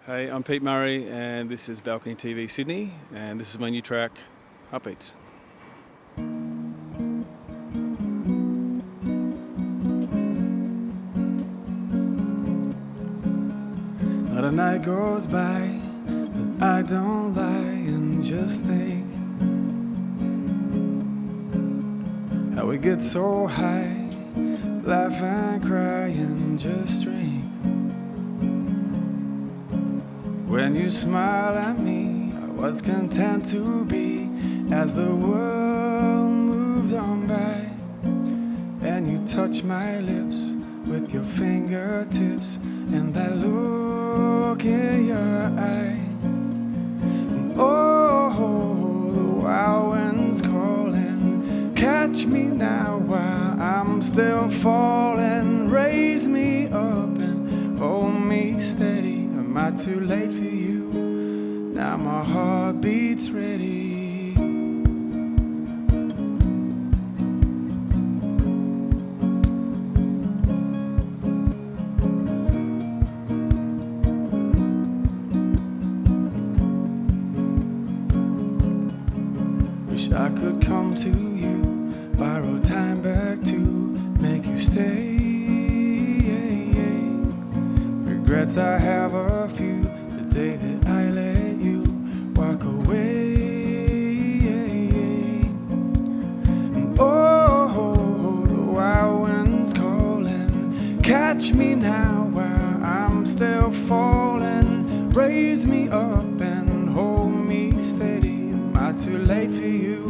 Hey, I'm Pete Murray, and this is BalconyTV Sydney, and this is my new track, Heartbeats. Not a night goes by that I don't lie and just think how we get so high, laugh and cry and just drink. When you smile at me, I was content to be as the world moved on by. And you touch my lips with your fingertips and that look in your eye. And oh, the wild wind's calling. Catch me now while I'm still falling. Raise me up and hold me steady. Am I too late for you? Now my heart beats ready. Wish I could come to you, borrow time back to make you stay. Regrets I have a few, the day that I let you walk away. And oh, the wild wind's calling. Catch me now while I'm still falling. Raise me up and hold me steady. Am I too late for you?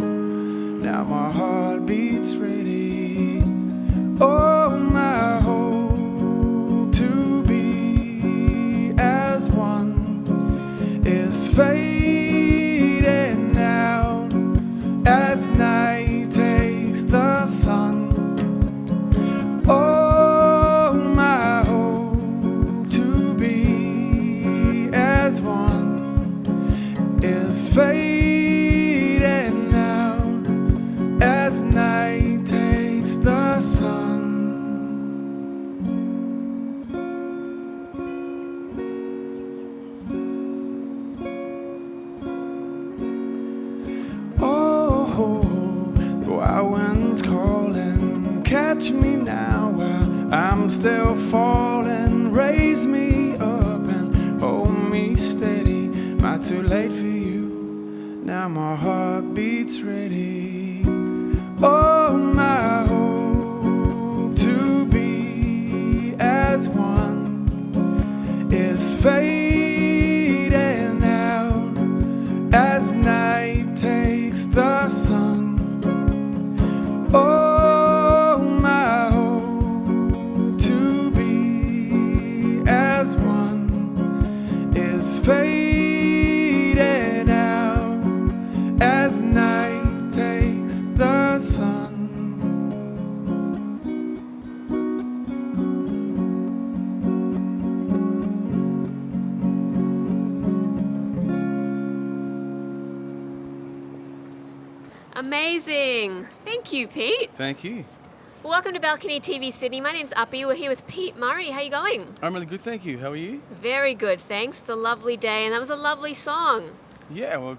Now my heart beats ready. Oh, my hope to be as one is fading now as night takes the sun. Oh, my hope to be as one is fading now as night takes the sun. Calling, catch me now while I'm still falling. Raise me up and hold me steady. Am I too late for you? Now my heart beats ready. Oh, my hope to be as one is fading out as night takes the sun. Oh, my hope to be as one is fading out as night takes the sun. Amazing. Thank you, Pete. Thank you. Welcome to BalconyTV Sydney. My name's Uppy. We're here with Pete Murray. How you going? I'm really good, thank you. How are you? Very good, thanks. It's a lovely day, and that was a lovely song. Yeah, well,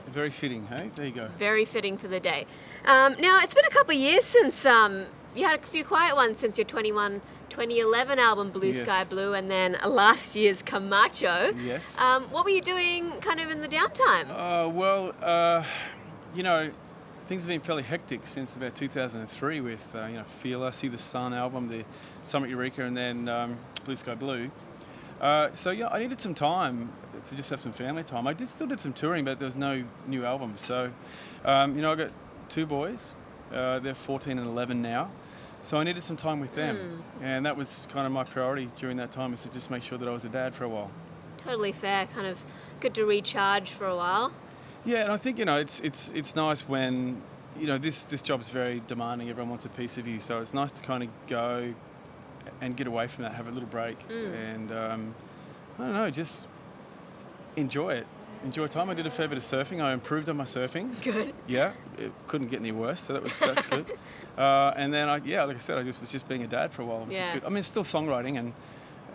very fitting, hey? There you go. Very fitting for the day. Now, it's been a couple of years since you had a few quiet ones since your 2011 album, Blue Yes. Sky Blue, and then last year's Camacho. Yes. What were you doing kind of in the downtime? You know, things have been fairly hectic since about 2003 with, Feeler, See the Sun album, the Summit Eureka, and then Blue Sky Blue. I needed some time to just have some family time. Still did some touring, but there was no new album. So, I got two boys. They're 14 and 11 now. So I needed some time with them. And that was kind of my priority during that time, is to just make sure that I was a dad for a while. Totally fair. Kind of good to recharge for a while. Yeah, and I think, it's nice when, this job's very demanding. Everyone wants a piece of you. So it's nice to kind of go and get away from that, have a little break. And, I don't know, just enjoy it. Enjoy time. I did a fair bit of surfing. I improved on my surfing. Good. Yeah, it couldn't get any worse, so that's good. And then, like I said, I was just being a dad for a while, which is good. I mean, it's still songwriting, and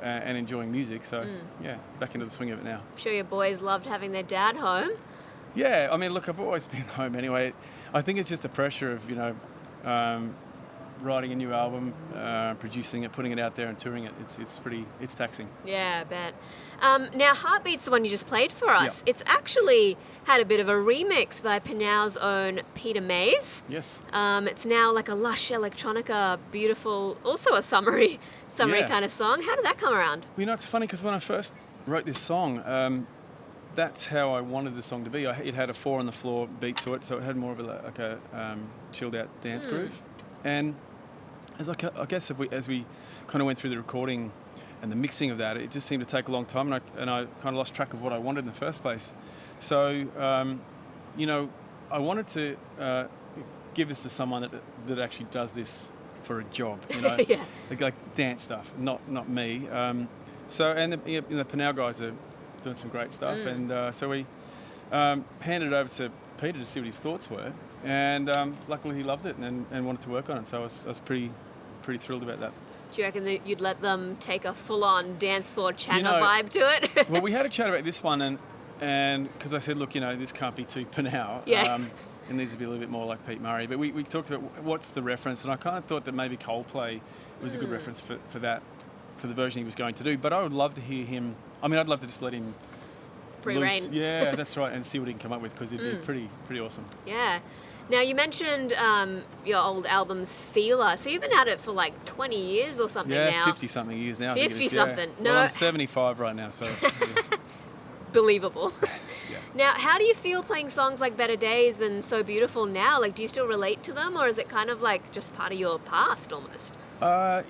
and enjoying music. So, yeah, back into the swing of it now. I'm sure your boys loved having their dad home. Yeah, I mean, look, I've always been home anyway. I think it's just the pressure of, writing a new album, producing it, putting it out there and touring it. It's taxing. Yeah, I bet. Now, Heartbeat's the one you just played for us. Yeah. It's actually had a bit of a remix by PNAU's own Peter Mays. Yes. It's now like a lush electronica, beautiful, also a summery Yeah. kind of song. How did that come around? Well, it's funny because when I first wrote this song, that's how I wanted the song to be. It had a 4 on the floor beat to it, so it had more of a chilled out dance groove. And I guess as we kind of went through the recording and the mixing of that, it just seemed to take a long time, and I kind of lost track of what I wanted in the first place. So, I wanted to give this to someone that actually does this for a job, Yeah. like dance stuff, not me. And the PNAU guys are doing some great stuff, and so we handed it over to Peter to see what his thoughts were, and luckily he loved it and wanted to work on it. So I was pretty thrilled about that. Do you reckon that you'd let them take a full-on dance floor changa vibe to it? Well, we had a chat about this one, and because I said, look, this can't be too PNAU. Yeah. It needs to be a little bit more like Pete Murray. But we talked about what's the reference, and I kind of thought that maybe Coldplay was a good reference for that, for the version he was going to do. But I would love to hear him. I mean, I'd love to just let him Free loose. reign. Yeah, that's right, and see what he can come up with, because it'd be pretty awesome. Yeah. Now, you mentioned your old album's Feeler. So you've been at it for like 20 years or something now. Yeah, 50-something years now. 50-something. Yeah. No. Well, I'm 75 right now, so... Yeah. Believable. Yeah. Now, how do you feel playing songs like Better Days and So Beautiful now? Like, do you still relate to them, or is it kind of like just part of your past almost? No,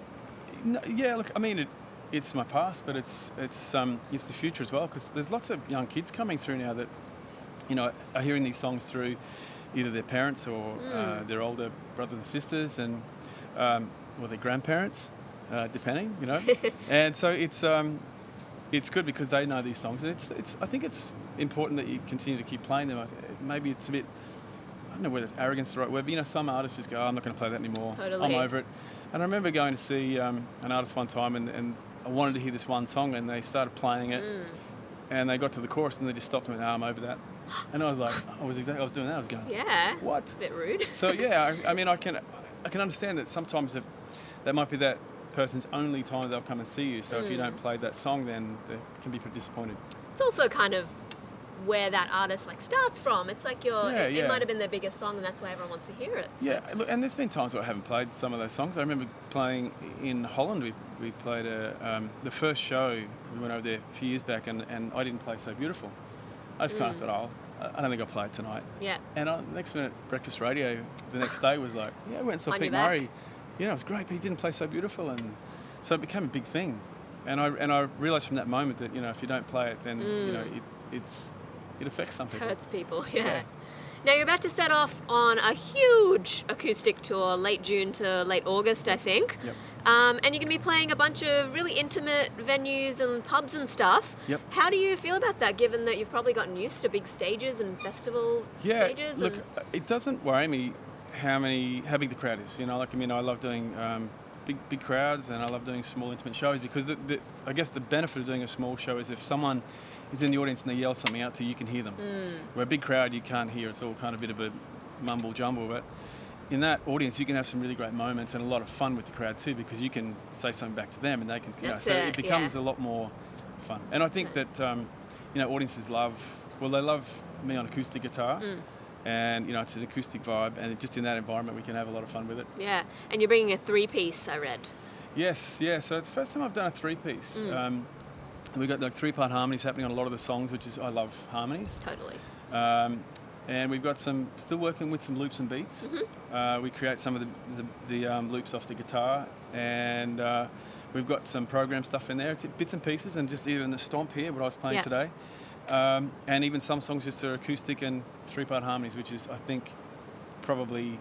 yeah, look, I mean, it's my past, but it's the future as well, because there's lots of young kids coming through now that, are hearing these songs through either their parents or their older brothers and sisters, and or their grandparents, depending, and so it's good because they know these songs, and I think it's important that you continue to keep playing them. Maybe it's a bit, I don't know whether arrogance is the right word, but some artists just go, I'm not going to play that anymore. Totally. I'm over it. And I remember going to see an artist one time, and I wanted to hear this one song, and they started playing it, and they got to the chorus, and they just stopped and went, I'm over that. And I was like, I was doing that. I was going, Yeah. what? It's a bit rude. So yeah, I mean, I can understand that sometimes that might be that person's only time they'll come and see you. So if you don't play that song, then they can be pretty disappointed. It's also kind of where that artist starts from. It's like it might have been their biggest song, and that's why everyone wants to hear it. So. Yeah, look, and there's been times where I haven't played some of those songs. I remember playing in Holland. We played the first show. We went over there a few years back, and I didn't play So Beautiful. I just kind of thought, I don't think I'll play it tonight. Yeah. And next minute, breakfast radio the next day was like, yeah, I went and saw Pete Murray. Yeah, it was great, but he didn't play So Beautiful, and so it became a big thing. And I realised from that moment that if you don't play it, then it affects some people. Hurts people, yeah. Now you're about to set off on a huge acoustic tour, late June to late August, I think. Yep. And you're going to be playing a bunch of really intimate venues and pubs and stuff. Yep. How do you feel about that, given that you've probably gotten used to big stages and festival stages? Look, it doesn't worry me how big the crowd is. I love doing big crowds, and I love doing small intimate shows, because I guess the benefit of doing a small show is if someone is in the audience and they yell something out to you, you can hear them. Where a big crowd, you can't hear. It's all kind of a bit of a mumble jumble, but in that audience you can have some really great moments and a lot of fun with the crowd too, because you can say something back to them and they can, so it becomes a lot more fun. And I think that audiences love me on acoustic guitar. And it's an acoustic vibe, and just in that environment we can have a lot of fun with it. Yeah, and you're bringing a 3-piece, I read. Yes, yeah. So it's the first time I've done a 3-piece. We've got 3-part harmonies happening on a lot of the songs, which is, I love harmonies. Totally. And we've got still working with some loops and beats. We create some of the loops off the guitar, and we've got some program stuff in there. It's bits and pieces, and just even the stomp here, what I was playing today. And even some songs just are acoustic and 3-part harmonies, which is, I think, probably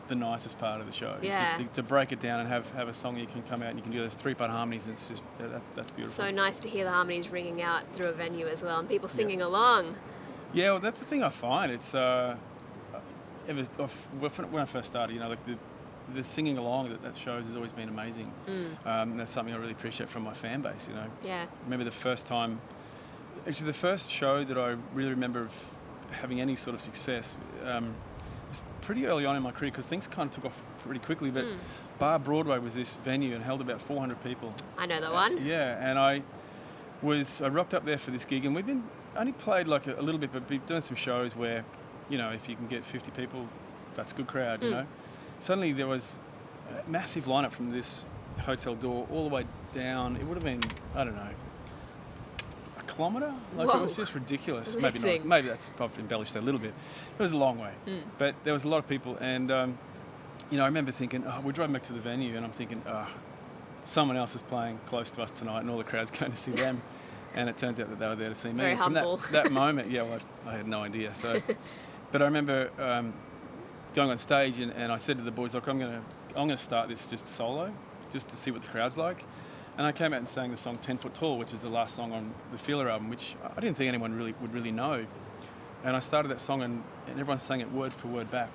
the nicest part of the show. Yeah. Just to break it down and have a song you can come out and you can do those 3-part harmonies. It's just that's beautiful. So nice to hear the harmonies ringing out through a venue as well, and people singing along. Yeah, well, that's the thing I find. It's when I first started, the singing along that shows has always been amazing. And that's something I really appreciate from my fan base, you know. Yeah. I remember the first time, actually the first show that I really remember of having any sort of success was pretty early on in my career because things kind of took off pretty quickly, but Bar Broadway was this venue and held about 400 people. I know that one. Yeah, and I rocked up there for this gig, and we'd been only played like a little bit, but been doing some shows where, you know, if you can get 50 people, that's a good crowd, you know. Suddenly there was a massive lineup from this hotel door all the way down. It would have been, I don't know, a kilometre? Like, Whoa. it was just ridiculous. Amazing. Maybe not. Maybe that's probably embellished that a little bit. It was a long way. But there was a lot of people, and, you know, I remember thinking, we're driving back to the venue, and I'm thinking, someone else is playing close to us tonight, and all the crowd's going to see them. And it turns out that they were there to see me. Very And from humble. that moment, yeah, well, I had no idea. So, but I remember going on stage, and I said to the boys, "Look, I'm gonna start this just solo, just to see what the crowd's like." And I came out and sang the song 10 Foot Tall, which is the last song on the Feeler album, which I didn't think anyone would really know. And I started that song, and everyone sang it word for word back.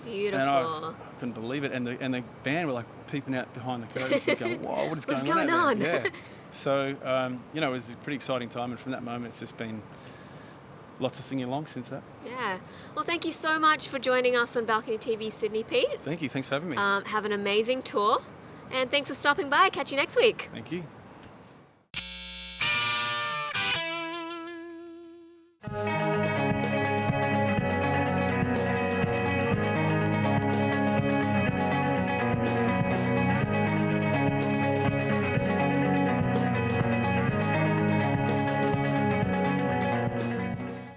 Beautiful. And I couldn't believe it. And the band were like peeping out behind the curtains and going, "Whoa, what is What's going going on?" on? Yeah. So, you know, it was a pretty exciting time. And from that moment, it's just been lots of singing along since that. Yeah. Well, thank you so much for joining us on Balcony TV Sydney, Pete. Thank you. Thanks for having me. Have an amazing tour. And thanks for stopping by. Catch you next week. Thank you.